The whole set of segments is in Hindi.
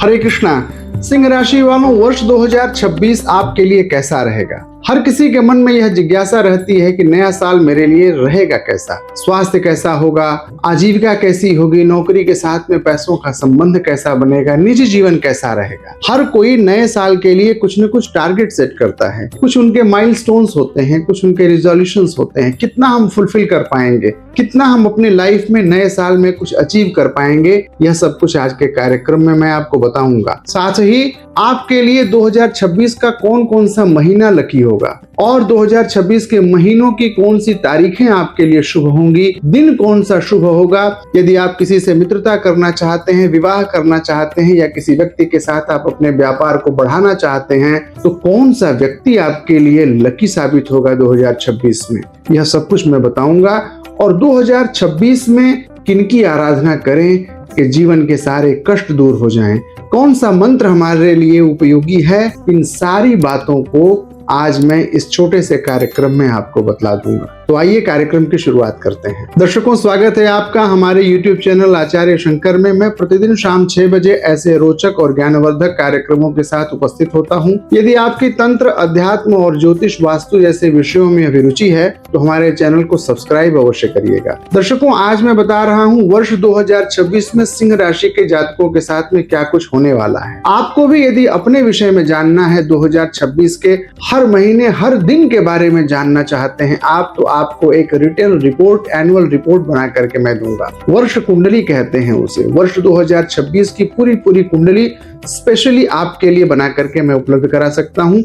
हरे कृष्णा। सिंह राशि वालों, वर्ष 2026 आपके लिए कैसा रहेगा? हर किसी के मन में यह जिज्ञासा रहती है कि नया साल मेरे लिए रहेगा कैसा, स्वास्थ्य कैसा होगा, आजीविका कैसी होगी, नौकरी के साथ में पैसों का संबंध कैसा बनेगा, निजी जीवन कैसा रहेगा। हर कोई नए साल के लिए कुछ न कुछ टारगेट सेट करता है, कुछ उनके माइलस्टोन्स होते हैं, कुछ उनके रिजोल्यूशंस होते हैं। कितना हम फुलफिल कर पाएंगे, कितना हम अपनी लाइफ में नए साल में कुछ अचीव कर पाएंगे, यह सब कुछ आज के कार्यक्रम में मैं आपको बताऊंगा। साथ ही आपके लिए 2026 का कौन कौन सा महीना लकी होगा और 2026 के महीनों की कौन सी तारीखें आपके लिए शुभ होंगी, दिन कौन सा शुभ होगा। यदि आप किसी से मित्रता करना चाहते हैं, विवाह करना चाहते हैं या किसी व्यक्ति के साथ आप अपने व्यापार को बढ़ाना चाहते हैं, तो कौन सा व्यक्ति आपके लिए लकी साबित होगा 2026 में, यह सब कुछ मैं बताऊंगा। और 2026 में किनकी आराधना करें कि जीवन के सारे कष्ट दूर हो जाएं, कौन सा मंत्र हमारे लिए उपयोगी है, इन सारी बातों को आज मैं इस छोटे से कार्यक्रम में आपको बतला दूंगा। तो आइए कार्यक्रम की शुरुआत करते हैं। दर्शकों, स्वागत है आपका हमारे YouTube चैनल आचार्य शंकर में। मैं प्रतिदिन शाम 6 बजे ऐसे रोचक और ज्ञानवर्धक कार्यक्रमों के साथ उपस्थित होता हूं। यदि आपकी तंत्र, अध्यात्म और ज्योतिष वास्तु जैसे विषयों में अभिरुचि है तो हमारे चैनल को सब्सक्राइब अवश्य करिएगा। दर्शकों, आज मैं बता रहा हूँ वर्ष 2026 में सिंह राशि के जातकों के साथ में क्या कुछ होने वाला है। आपको भी यदि अपने विषय में जानना है, 2026 के हर महीने हर दिन के बारे में जानना चाहते हैं आप, तो आपको एक रिटेल रिपोर्ट, एनुअल रिपोर्ट बना करके मैं दूंगा। वर्ष कुंडली कहते हैं उसे। वर्ष 2026 की पूरी कुंडली स्पेशली आपके लिए बना करके मैं उपलब्ध करा सकता हूं।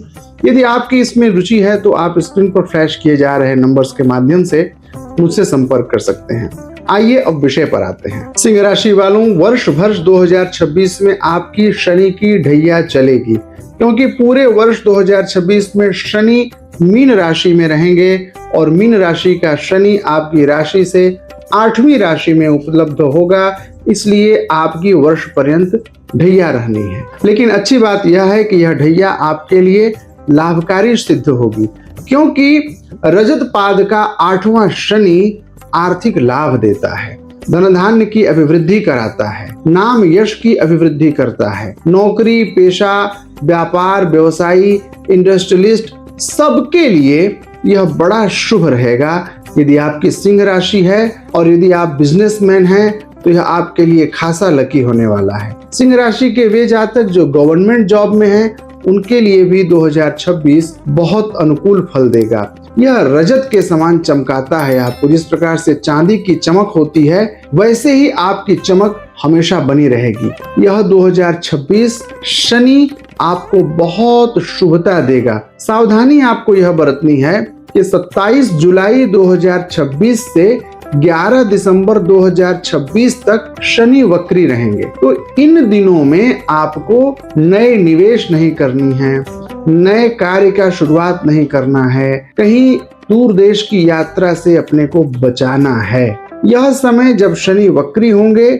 यदि आपकी इसमें रुचि है तो आप स्क्रीन पर फ्लैश किए जा रहे नंबर्स के माध्यम से मुझसे संपर्क कर सकते हैं। आइए अब विषय पर आते हैं। सिंह राशि वालों, वर्ष भर 2026 में आपकी शनि की ढैया चलेगी, क्योंकि पूरे वर्ष 2026 में शनि मीन राशि में रहेंगे और मीन राशि का शनि आपकी राशि से 8वीं राशि में उपलब्ध होगा, इसलिए आपकी वर्ष पर्यंत ढैया रहनी है। लेकिन अच्छी बात यह है कि यह ढैया आपके लिए लाभकारी सिद्ध होगी, क्योंकि रजत पाद का 8वां शनि आर्थिक लाभ देता है, धन धान्य की अभिवृद्धि कराता है, नाम यश की अभिवृद्धि करता है। नौकरी पेशा, व्यापार, व्यवसायी, इंडस्ट्रियलिस्ट सबके लिए यह बड़ा शुभ रहेगा। यदि आपकी सिंह राशि है और यदि आप बिजनेसमैन हैं तो यह आपके लिए खासा लकी होने वाला है। सिंह राशि के वे जातक जो गवर्नमेंट जॉब में हैं, उनके लिए भी 2026 बहुत अनुकूल फल देगा। यह रजत के समान चमकाता है आपको। जिस प्रकार से चांदी की चमक होती है, वैसे ही आपकी चमक हमेशा बनी रहेगी। यह 2026 शनि आपको बहुत शुभता देगा। सावधानी आपको यह बरतनी है कि 27 जुलाई 2026 से 11 दिसंबर 2026 तक शनि वक्री रहेंगे। तो इन दिनों में आपको नए निवेश नहीं करनी है, नए कार्य का शुरुआत नहीं करना है, कहीं दूर देश की यात्रा से अपने को बचाना है। यह समय जब शनि वक्री होंगे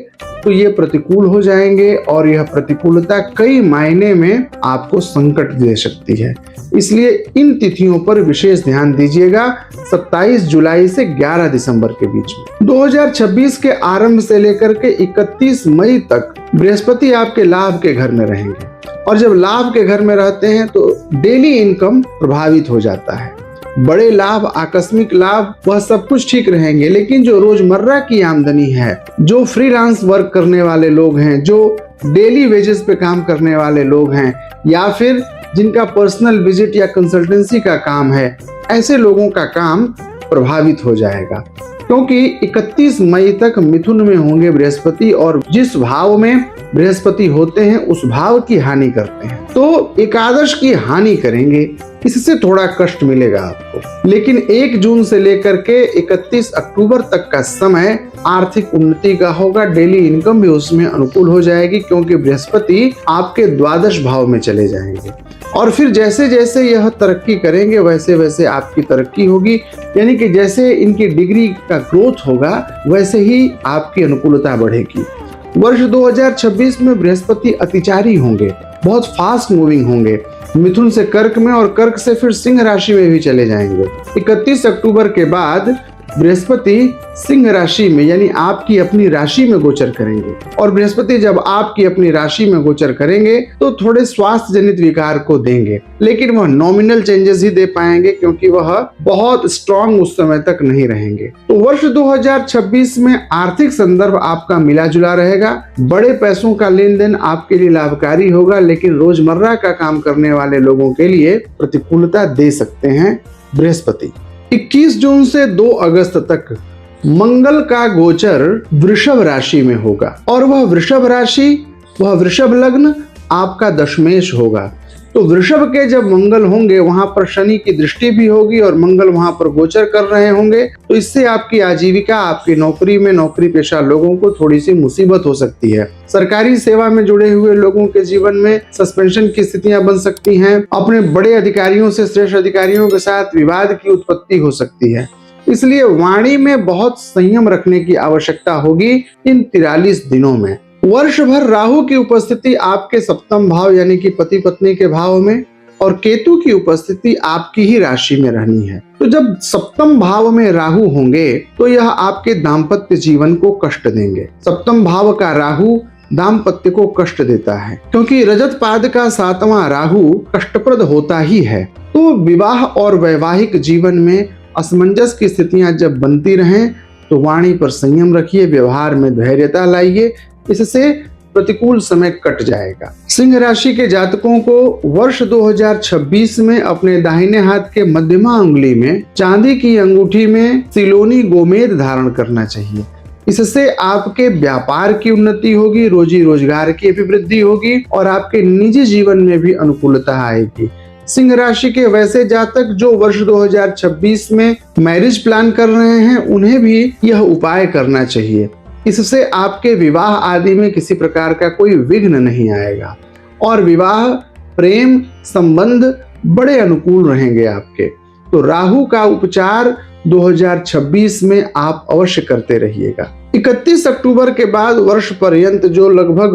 तो ये प्रतिकूल हो जाएंगे और यह प्रतिकूलता कई मायने में आपको संकट दे सकती है। इसलिए इन तिथियों पर विशेष ध्यान दीजिएगा। 27 जुलाई से 11 दिसंबर के बीच में 2026 के आरंभ से लेकर के 31 मई तक बृहस्पति आपके लाभ के घर में रहेंगे, और जब लाभ के घर में रहते हैं तो डेली इनकम प्रभावित हो जाता है। बड़े लाभ, आकस्मिक लाभ, वह सब कुछ ठीक रहेंगे, लेकिन जो रोजमर्रा की आमदनी है, जो फ्रीलांस वर्क करने वाले लोग हैं, जो डेली वेजेस पे काम करने वाले लोग हैं, या फिर जिनका पर्सनल विजिट या कंसल्टेंसी का काम है, ऐसे लोगों का काम प्रभावित हो जाएगा, क्योंकि 31 मई तक मिथुन में होंगे बृहस्पति, और जिस भाव में बृहस्पति होते हैं उस भाव की हानि करते हैं। तो एकादश की हानि करेंगे, इससे थोड़ा कष्ट मिलेगा आपको। लेकिन 1 जून से लेकर के 31 अक्टूबर तक का समय आर्थिक उन्नति का होगा। डेली इनकम भी उसमें अनुकूल हो जाएगी, क्योंकि बृहस्पति आपके द्वादश भाव में चले जाएंगे। और फिर जैसे जैसे यह तरक्की करेंगे वैसे वैसे आपकी तरक्की होगी, यानी कि जैसे इनकी डिग्री का ग्रोथ होगा वैसे ही आपकी अनुकूलता बढ़ेगी। वर्ष 2026 में बृहस्पति अतिचारी होंगे, बहुत फास्ट मूविंग होंगे, मिथुन से कर्क में और कर्क से फिर सिंह राशि में भी चले जाएंगे। 31 अक्टूबर के बाद बृहस्पति सिंह राशि में यानी आपकी अपनी राशि में गोचर करेंगे। और बृहस्पति जब आपकी अपनी राशि में गोचर करेंगे तो थोड़े स्वास्थ्य जनित विकार को देंगे, लेकिन वह नॉमिनल चेंजेस ही दे पाएंगे क्योंकि वह बहुत स्ट्रांग उस समय तक नहीं रहेंगे। तो वर्ष 2026 में आर्थिक संदर्भ आपका मिला जुला रहेगा। बड़े पैसों का लेन देन आपके लिए लाभकारी होगा, लेकिन रोजमर्रा का काम करने वाले लोगों के लिए प्रतिकूलता दे सकते हैं बृहस्पति। 21 जून से 2 अगस्त तक मंगल का गोचर वृषभ राशि में होगा और वह वृषभ राशि, वह वृषभ लग्न आपका दशमेश होगा। तो वृषभ के जब मंगल होंगे वहां पर शनि की दृष्टि भी होगी और मंगल वहां पर गोचर कर रहे होंगे, तो इससे आपकी आजीविका, आपकी नौकरी में नौकरी पेशा लोगों को थोड़ी सी मुसीबत हो सकती है। सरकारी सेवा में जुड़े हुए लोगों के जीवन में सस्पेंशन की स्थितियां बन सकती हैं। अपने बड़े अधिकारियों से श्रेष्ठ अधिकारियों के साथ विवाद की उत्पत्ति हो सकती है, इसलिए वाणी में बहुत संयम रखने की आवश्यकता होगी इन 43 दिनों में। वर्ष भर राहु की उपस्थिति आपके सप्तम भाव यानी कि पति पत्नी के भाव में और केतु की उपस्थिति आपकी ही राशि में रहनी है। तो जब सप्तम भाव में राहु होंगे तो यह आपके दाम्पत्य जीवन को कष्ट देंगे। सप्तम भाव का राहु दाम्पत्य को कष्ट देता है क्योंकि रजत पाद का 7वां राहु कष्टप्रद होता ही है। तो विवाह और वैवाहिक जीवन में असमंजस की स्थितियां जब बनती रहें तो वाणी पर संयम रखिए, व्यवहार में धैर्यता लाइए, इससे प्रतिकूल समय कट जाएगा। सिंह राशि के जातकों को वर्ष 2026 में अपने दाहिने हाथ के मध्यमा अंगुली में चांदी की अंगूठी में सिलोनी गोमेद धारण करना चाहिए। इससे आपके व्यापार की उन्नति होगी, रोजी रोजगार की अभिवृद्धि होगी और आपके निजी जीवन में भी अनुकूलता आएगी। सिंह राशि के वैसे जातक जो वर्ष 2026 में मैरिज प्लान कर रहे हैं उन्हें भी यह उपाय करना चाहिए। इससे आपके विवाह आदि में किसी प्रकार का कोई विघ्न नहीं आएगा और विवाह, प्रेम संबंध बड़े अनुकूल रहेंगे आपके। तो राहु का उपचार 2026 में आप अवश्य करते रहिएगा। 31 अक्टूबर के बाद वर्ष पर्यंत जो लगभग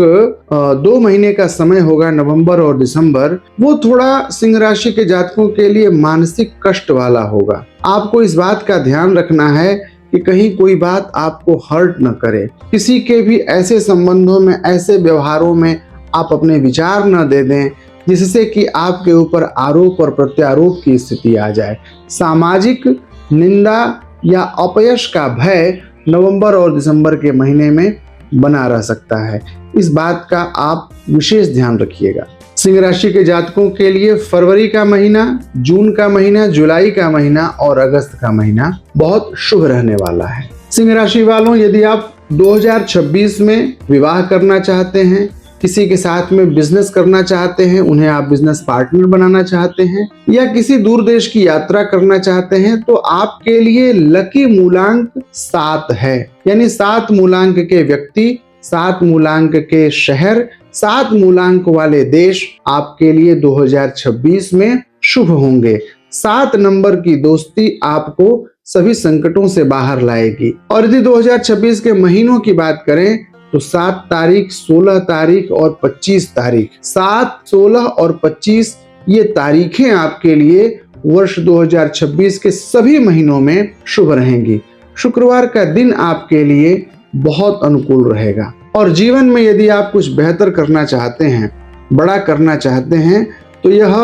2 महीने का समय होगा, नवंबर और दिसंबर, वो थोड़ा सिंह राशि के जातकों के लिए मानसिक कष्ट वाला होगा। आपको इस बात का ध्यान रखना है कि कहीं कोई बात आपको हर्ट न करे। किसी के भी ऐसे संबंधों में, ऐसे व्यवहारों में आप अपने विचार न दे दें जिससे कि आपके ऊपर आरोप और प्रत्यारोप की स्थिति आ जाए। सामाजिक निंदा या अपयश का भय नवंबर और दिसंबर के महीने में बना रह सकता है। इस बात का आप विशेष ध्यान रखिएगा। सिंह राशि के जातकों के लिए फरवरी का महीना, जून का महीना, जुलाई का महीना और अगस्त का महीना बहुत शुभ रहने वाला है। सिंह राशि वालों, यदि आप 2026 में विवाह करना चाहते हैं, किसी के साथ में बिजनेस करना चाहते हैं, उन्हें आप बिजनेस पार्टनर बनाना चाहते हैं या किसी दूर देश की यात्रा करना चाहते हैं, तो आपके लिए लकी मूलांक 7 है। यानी 7 मूलांक के व्यक्ति, 7 मूलांक के शहर, 7 मूलांक वाले देश आपके लिए 2026 में शुभ होंगे। 7 नंबर की दोस्ती आपको सभी संकटों से बाहर लाएगी। और यदि 2026 के महीनों की बात करें तो 7 तारीख, 16 तारीख और 25 तारीख, 7, 16 और 25 ये तारीखें आपके लिए वर्ष 2026 के सभी महीनों में शुभ रहेंगी। शुक्रवार का दिन आपके लिए बहुत अनुकूल रहेगा। और जीवन में यदि आप कुछ बेहतर करना चाहते हैं, बड़ा करना चाहते हैं, तो यह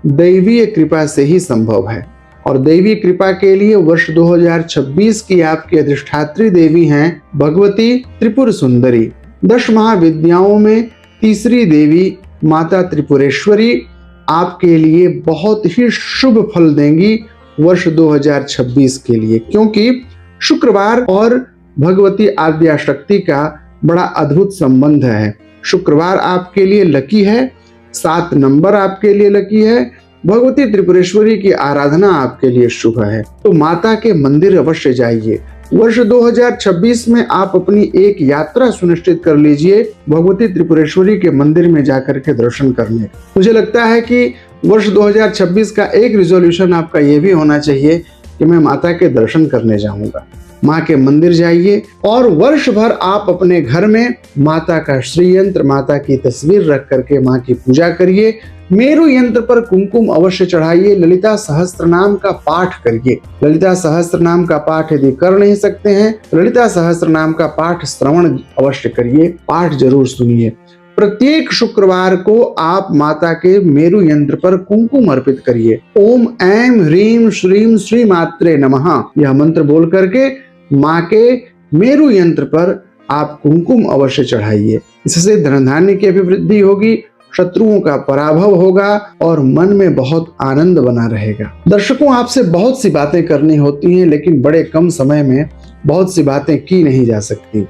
दैवीय कृपा से ही संभव है। और दैवीय कृपा के लिए वर्ष 2026 की आपकी अधिष्ठात्री देवी हैं भगवती त्रिपुर सुंदरी। 10 महाविद्याओं में तीसरी देवी माता त्रिपुरेश्वरी आपके लिए बहुत ही शुभ फल देंगी वर्ष 2026 के लिए, क्योंकि शुक्रवार और भगवती आद्याशक्ति का बड़ा अद्भुत संबंध है। शुक्रवार आपके लिए लकी है, 7 नंबर आपके लिए लकी है, भगवती त्रिपुरेश्वरी की आराधना आपके लिए शुभ है। तो माता के मंदिर अवश्य जाइए। वर्ष 2026 में आप अपनी एक यात्रा सुनिश्चित कर लीजिए भगवती त्रिपुरेश्वरी के मंदिर में जाकर के दर्शन करने। मुझे लगता है कि वर्ष 2026 का एक रिजोल्यूशन आपका ये भी होना चाहिए कि मैं माता के दर्शन करने जाऊंगा। माँ के मंदिर जाइए और वर्ष भर आप अपने घर में माता का श्री यंत्र, माता की तस्वीर रख करके माँ की पूजा करिए। मेरु यंत्र पर कुमकुम अवश्य चढ़ाइए। ललिता सहस्त्र नाम का पाठ करिए। ललिता सहस्त्र नाम का पाठ यदि कर नहीं सकते हैं, ललिता सहस्त्र नाम का पाठ श्रवण अवश्य करिए, पाठ जरूर सुनिए। प्रत्येक शुक्रवार को आप माता के मेरु यंत्र पर कुमकुम अर्पित करिए। ओम ऐं ह्रीं श्रीं श्री मात्रे नमः यह मंत्र बोल करके माँ के मेरु यंत्र पर आप कुमकुम अवश्य चढ़ाइए। इससे धन धान्य की अभिवृद्धि होगी, शत्रुओं का पराभव होगा और मन में बहुत आनंद बना रहेगा। दर्शकों, आपसे बहुत सी बातें करनी होती हैं, लेकिन बड़े कम समय में बहुत सी बातें की नहीं जा सकती।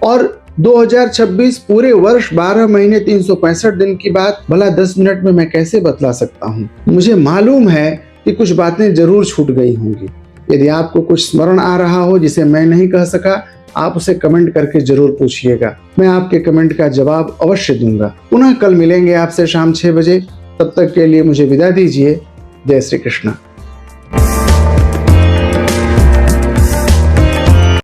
और 2026 पूरे वर्ष 12 महीने 365 दिन की बात भला 10 मिनट में मैं कैसे बतला सकता हूँ। मुझे मालूम है कि कुछ बातें जरूर छूट गई होंगी। यदि आपको कुछ स्मरण आ रहा हो जिसे मैं नहीं कह सका, आप उसे कमेंट करके जरूर पूछिएगा। मैं आपके कमेंट का जवाब अवश्य दूंगा। पुनः कल मिलेंगे आपसे शाम 6 बजे। तब तक के लिए मुझे विदा दीजिए। जय श्री कृष्ण।